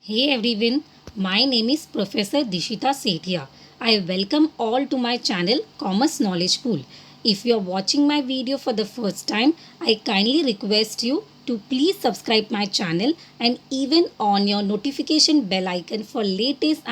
Hey everyone, my name is Professor Dishita Sethia. I welcome all to my channel Commerce Knowledge Pool. If you are watching my video for the first time, I kindly request you to please subscribe my channel and even on your notification bell icon for latest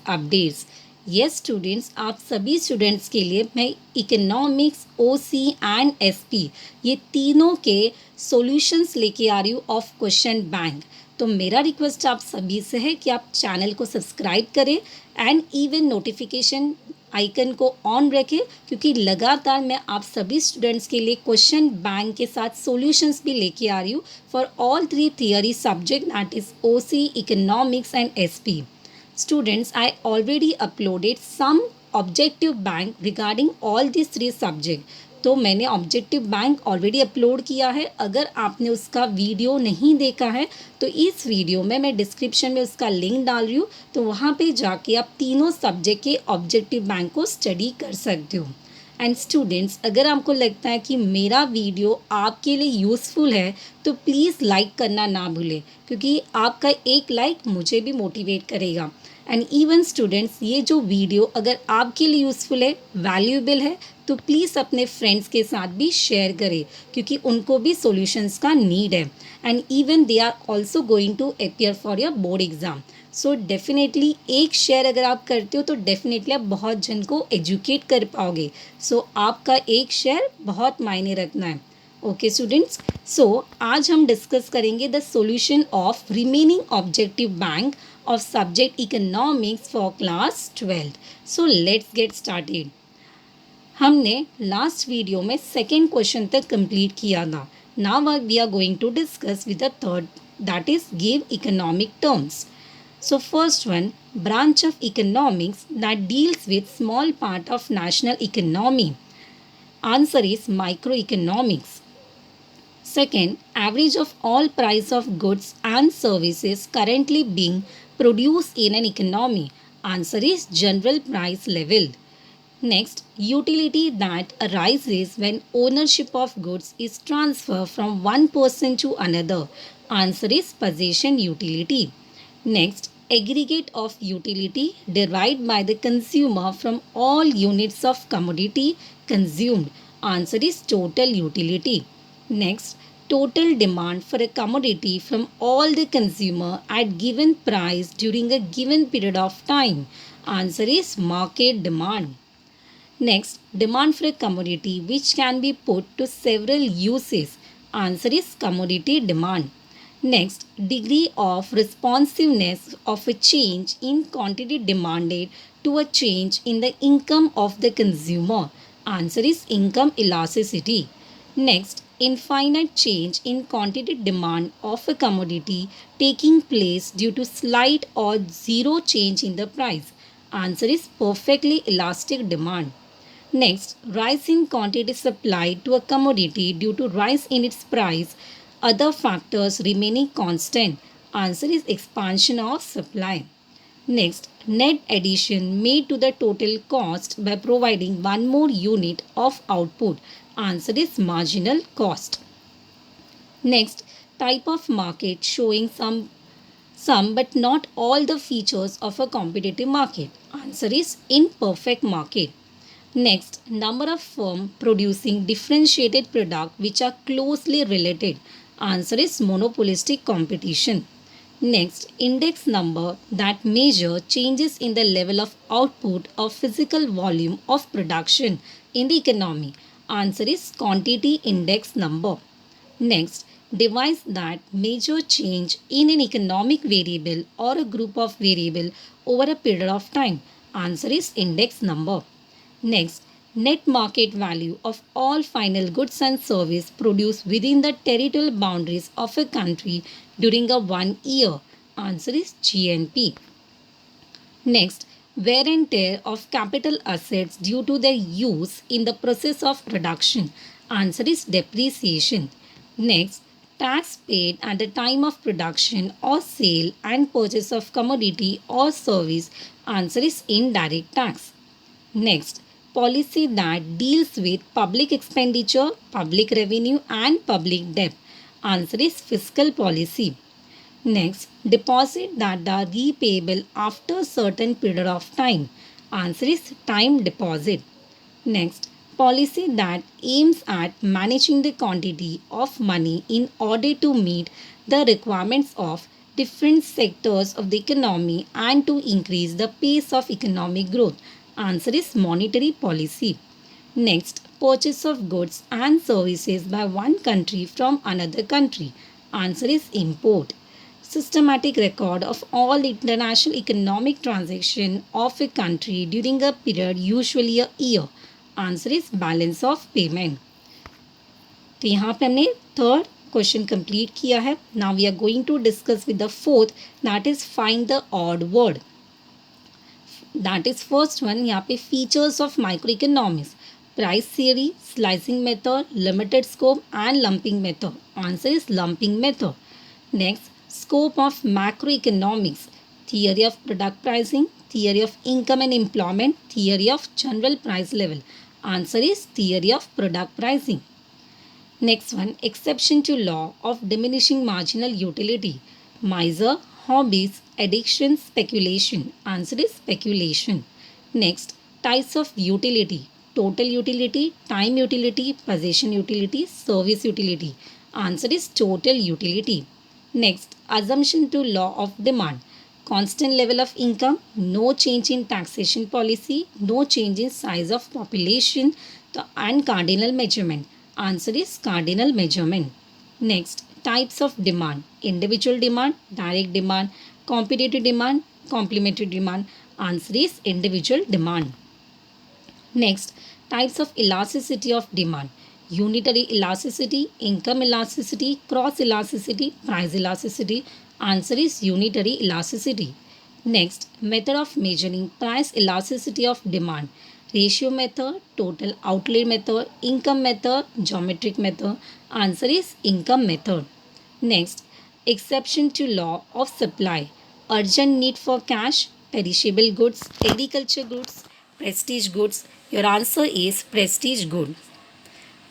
updates. Yes students, आप सभी students के लिए मैं economics OC and SP ये तीनों के solutions लेके आ रही हूँ ऑफ क्वेश्चन बैंक। तो मेरा रिक्वेस्ट आप सभी से है कि आप चैनल को सब्सक्राइब करें एंड इवन नोटिफिकेशन आइकन को ऑन रखें, क्योंकि लगातार मैं आप सभी स्टूडेंट्स के लिए क्वेश्चन बैंक के साथ सॉल्यूशंस भी लेके आ रही हूँ for all three theory subject, that is OC, economics and SP. Students, I already uploaded some objective bank regarding all these three subject. तो मैंने ऑब्जेक्टिव बैंक ऑलरेडी अपलोड किया है. अगर आपने उसका वीडियो नहीं देखा है तो इस वीडियो में मैं डिस्क्रिप्शन में उसका लिंक डाल रही हूँ, तो वहाँ पे जाके आप तीनों सब्जेक्ट के ऑब्जेक्टिव बैंक को स्टडी कर सकते हो. एंड स्टूडेंट्स, अगर आपको लगता है कि मेरा वीडियो आपके लिए यूज़फुल है तो प्लीज़ लाइक करना ना भूलें, क्योंकि आपका एक लाइक मुझे भी मोटिवेट करेगा. एंड इवन स्टूडेंट्स, ये जो वीडियो अगर आपके लिए यूज़फुल है, वैल्यूएबल है, तो प्लीज़ अपने फ्रेंड्स के साथ भी शेयर करें, क्योंकि उनको भी सॉल्यूशंस का नीड है. And even they are also going to appear for your board exam. So definitely एक शेयर अगर आप करते हो तो डेफिनेटली आप बहुत जन को एजुकेट कर पाओगे. सो आपका एक शेयर बहुत मायने रखना है. ओके स्टूडेंट्स, सो आज हम डिस्कस करेंगे the solution of remaining objective bank of subject economics for class 12. So let's get started. हमने लास्ट वीडियो में सेकेंड क्वेश्चन तक कंप्लीट किया था. Now we are going to discuss with the third, that is give economic terms. So first one, branch of economics that deals with small part of national economy. Answer is microeconomics. Second, average of all price of goods and services currently being produced in an economy. Answer is general price level. Next, utility that arises when ownership of goods is transferred from one person to another. Answer is possession utility. Next, aggregate of utility derived by the consumer from all units of commodity consumed. Answer is total utility. Next, total demand for a commodity from all the consumer at given price during a given period of time. Answer is market demand. Next, demand for a commodity which can be put to several uses. Answer is commodity demand. Next, degree of responsiveness of a change in quantity demanded to a change in the income of the consumer. Answer is income elasticity. Next, infinite change in quantity demand of a commodity taking place due to slight or zero change in the price. Answer is perfectly elastic demand. Next, rise in quantity supplied to a commodity due to rise in its price, other factors remaining constant. Answer is expansion of supply. Next, net addition made to the total cost by providing one more unit of output. Answer is marginal cost. Next, type of market showing some but not all the features of a competitive market. Answer is imperfect market. Next, number of firms producing differentiated products which are closely related. Answer is monopolistic competition. Next, index number that measure changes in the level of output of physical volume of production in the economy. Answer is quantity index number. Next, device that measure change in an economic variable or a group of variable over a period of time. Answer is index number. Next, net market value of all final goods and service produced within the territorial boundaries of a country during a 1 year. Answer is GNP. Next, wear and tear of capital assets due to their use in the process of production. Answer is depreciation. Next, tax paid at the time of production or sale and purchase of commodity or service. Answer is indirect tax. Next, policy that deals with public expenditure, public revenue and public debt. Answer is fiscal policy. Next, deposit that are repayable after certain period of time. Answer is time deposit. Next, policy that aims at managing the quantity of money in order to meet the requirements of different sectors of the economy and to increase the pace of economic growth. Answer is monetary policy. Next, purchase of goods and services by one country from another country. Answer is import. Systematic record of all international economic transaction of a country during a period, usually a year. Answer is balance of payment. तो यहाँ पे हमने third question complete किया है. Now we are going to discuss with the fourth, that is find the odd word. That is first one. यहाँ पे features of micro economics, price theory, slicing method, limited scope and lumping method. Answer is lumping method. Next, scope of macroeconomics, theory of product pricing, theory of income and employment, theory of general price level. Answer is theory of product pricing. Next one, exception to law of diminishing marginal utility, miser, hobbies, addiction, speculation. Answer is speculation. Next, types of utility, total utility, time utility, possession utility, service utility. Answer is total utility. Next, assumption to law of demand, constant level of income, no change in taxation policy, no change in size of population, and cardinal measurement. Answer is cardinal measurement. Next, types of demand, individual demand, direct demand, competitive demand, complementary demand. Answer is individual demand. Next, types of elasticity of demand, unitary elasticity, income elasticity, cross elasticity, price elasticity. Answer is unitary elasticity. Next, method of measuring price elasticity of demand, ratio method, total outlay method, income method, geometric method. Answer is income method. Next, exception to law of supply, urgent need for cash, perishable goods, agriculture goods, prestige goods. Your answer is prestige good.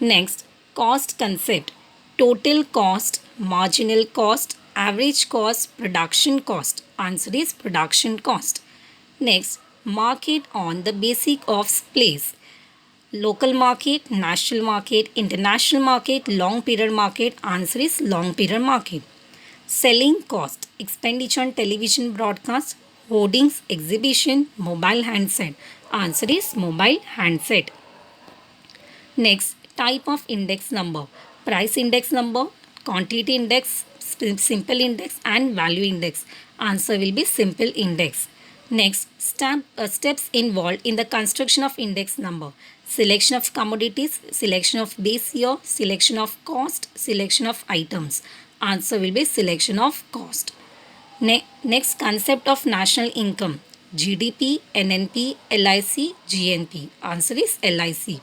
Next, cost concept, total cost, marginal cost, average cost, production cost. Answer is production cost. Next, market on the basis of place, local market, national market, international market, long period market. Answer is long period market. Selling cost, expenditure on television broadcast, hoardings, exhibition, mobile handset. Answer is mobile handset. Next, type of index number, price index number, quantity index, simple index and value index. Answer will be simple index. Next, steps involved in the construction of index number, selection of commodities, selection of base year, selection of cost, selection of items. Answer will be selection of cost. Next, concept of national income, GDP, NNP, LIC, GNP. Answer is LIC.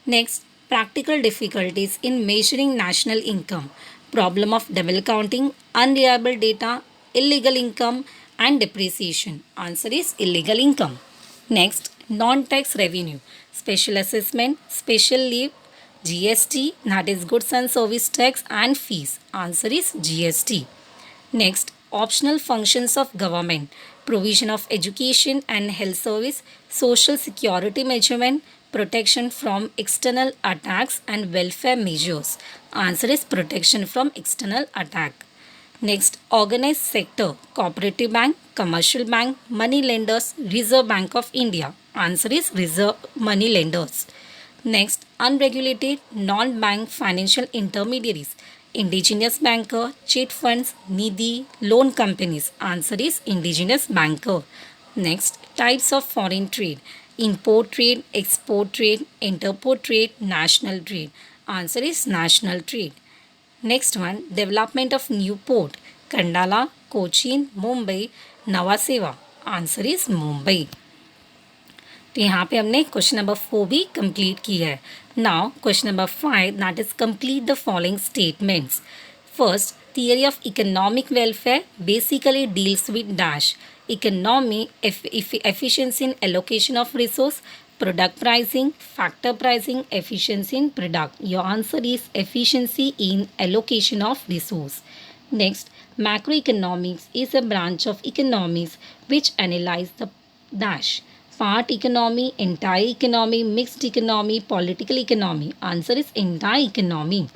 Next, practical difficulties in measuring national income, problem of double counting, unreliable data, illegal income and depreciation. Answer is illegal income. Next, non-tax revenue, special assessment, special leave, GST, that is goods and service tax and fees. Answer is GST. Next, optional functions of government, provision of education and health service, social security measurement, protection from external attacks and welfare measures. Answer is protection from external attack. Next, organized sector, cooperative bank, commercial bank, money lenders, Reserve Bank of India. Answer is reserve money lenders. Next, unregulated non-bank financial intermediaries, indigenous banker, chit funds, Nidhi, loan companies. Answer is indigenous banker. Next, types of foreign trade, import trade, export trade, interport trade, national trade. Answer is national trade. Next one, development of new port, Kandala, Cochin, Mumbai, Navaseva. Answer is Mumbai. तो यहाँ पे हमने question number 4 भी complete की है. Now question number 5, that is complete the following statements. First, theory of economic welfare basically deals with dash, economy, efficiency in allocation of resource, product pricing, factor pricing, efficiency in product. Your answer is efficiency in allocation of resource. Next, macroeconomics is a branch of economics which analyze the dash part economy, entire economy, mixed economy, political economy. Answer is entire economy.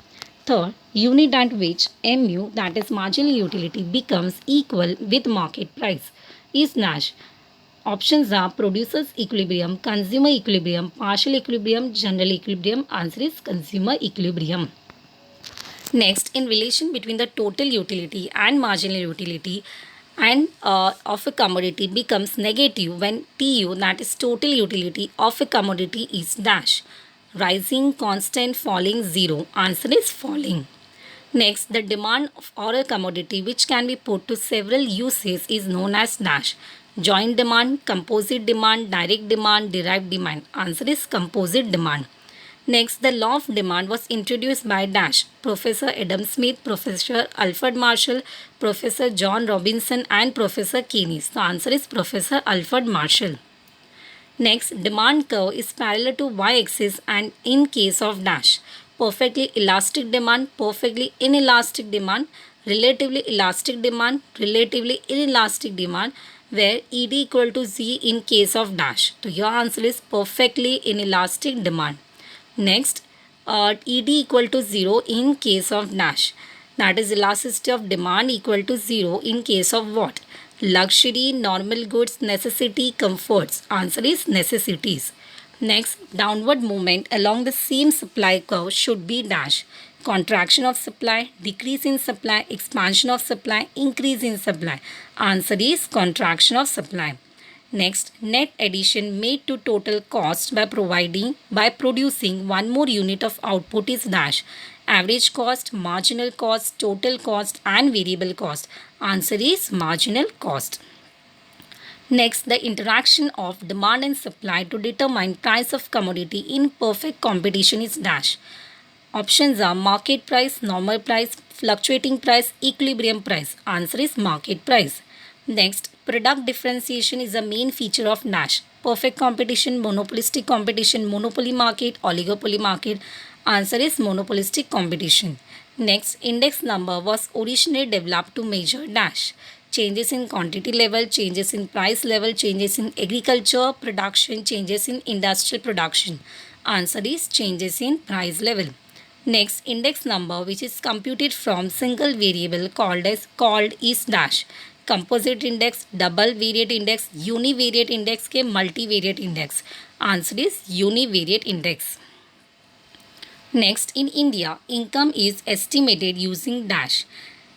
Third, unit at which MU, that is marginal utility, becomes equal with market price is Nash. Options are producers equilibrium, consumer equilibrium, partial equilibrium, general equilibrium. Answer is consumer equilibrium. Next, in relation between the total utility and marginal utility and of a commodity becomes negative when TU, that is total utility of a commodity, is dash. Rising, constant, falling, zero. Answer is falling. Next, the demand for a commodity which can be put to several uses is known as dash. Joint demand, composite demand, direct demand, derived demand. Answer is composite demand. Next, the law of demand was introduced by dash Professor Adam Smith, Professor Alfred Marshall, Professor John Robinson, and Professor Keynes. The answer is Professor Alfred Marshall. Next, demand curve is parallel to y-axis and in case of dash perfectly elastic demand, perfectly inelastic demand, relatively elastic demand, relatively inelastic demand, where ED equal to Z in case of dash. So your answer is perfectly inelastic demand. Next, ED equal to 0 in case of dash. That is elasticity of demand equal to 0 in case of what? Luxury, normal goods, necessity, comforts. Answer is necessities. Next, downward movement along the same supply curve should be dash. Contraction of supply, decrease in supply, expansion of supply, increase in supply. Answer is contraction of supply. Next, net addition made to total cost by producing one more unit of output is dash. Average cost, marginal cost, total cost, and variable cost. Answer is marginal cost. Next, the interaction of demand and supply to determine price of commodity in perfect competition is dash. Options are market price, normal price, fluctuating price, equilibrium price. Answer is market price. Next, product differentiation is a main feature of dash. Perfect competition, monopolistic competition, monopoly market, oligopoly market. Answer is monopolistic competition. Next, index number was originally developed to measure dash. Changes in quantity level, changes in price level, changes in agriculture production, changes in industrial production. Answer is changes in price level. Next, index number which is computed from single variable called is dash. Composite index, double variate index, univariate index के multivariate index. Answer is univariate index. Next, in India, income is estimated using dash.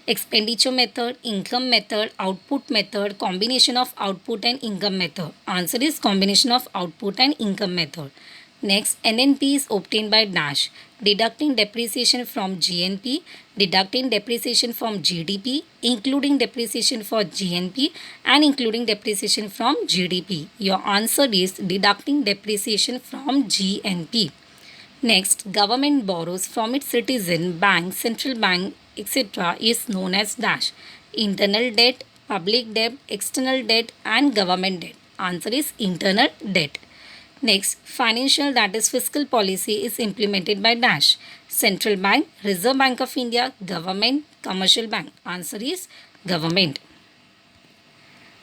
Expenditure method, income method, output method, combination of output and income method. Answer is combination of output and income method. Next, NNP is obtained by dash. Deducting depreciation from GNP, deducting depreciation from GDP, including depreciation for GNP, and including depreciation from GDP. Your answer is deducting depreciation from GNP. Next, government borrows from its citizen, bank, central bank, etc. is known as dash. Internal debt, public debt, external debt, and government debt. Answer is internal debt. Next, financial, that is fiscal policy, is implemented by dash. Central bank, Reserve Bank of India, government, commercial bank. Answer is government.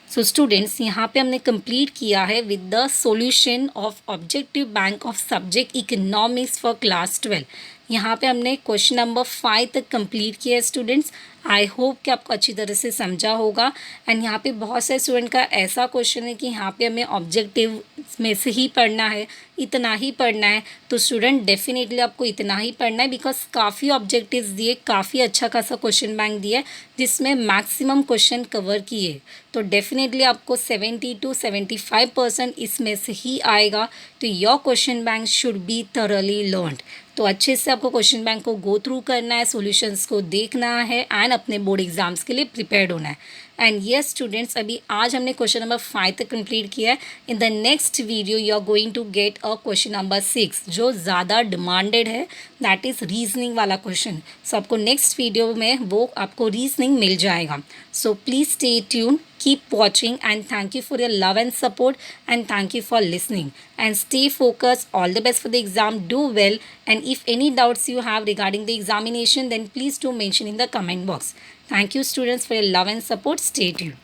So students यहाँ पे हमने complete किया है with the solution of objective bank of subject economics for class 12। यहाँ पे हमने question number 5 तक complete किया है स्टूडेंट्स। आई होप कि आपको अच्छी तरह से समझा होगा। एंड यहाँ पे बहुत सारे स्टूडेंट का ऐसा क्वेश्चन है कि यहाँ पे हमें ऑब्जेक्टिव में से ही पढ़ना है, इतना ही पढ़ना है। तो स्टूडेंट डेफिनेटली आपको इतना ही पढ़ना है बिकॉज काफ़ी ऑब्जेक्टिव्स दिए, काफ़ी अच्छा खासा क्वेश्चन बैंक दिया है जिसमें मैक्सिमम क्वेश्चन कवर किए। तो डेफिनेटली आपको 70 to 75% इसमें से ही आएगा। तो your question bank should be thoroughly learned. तो अच्छे से आपको क्वेश्चन बैंक को गो थ्रू करना है, सॉल्यूशंस को देखना है एंड अपने बोर्ड एग्जाम्स के लिए प्रिपेयर्ड होना है। एंड यस स्टूडेंट्स, अभी आज हमने क्वेश्चन नंबर 5 तक कंप्लीट किया है। In the next video you are going to get a question number 6 जो ज़्यादा डिमांडेड है, दैट इज़ रीजनिंग वाला क्वेश्चन। सो आपको नेक्स्ट वीडियो में वो आपको रीजनिंग मिल जाएगा। So please stay tune, keep watching, and thank you for your love and support, and thank you for listening, and stay focused. All the best for the exam. Do well, and if any doubts you have regarding the examination, then please do mention in the comment box. Thank you students for your love and support. Stay tuned.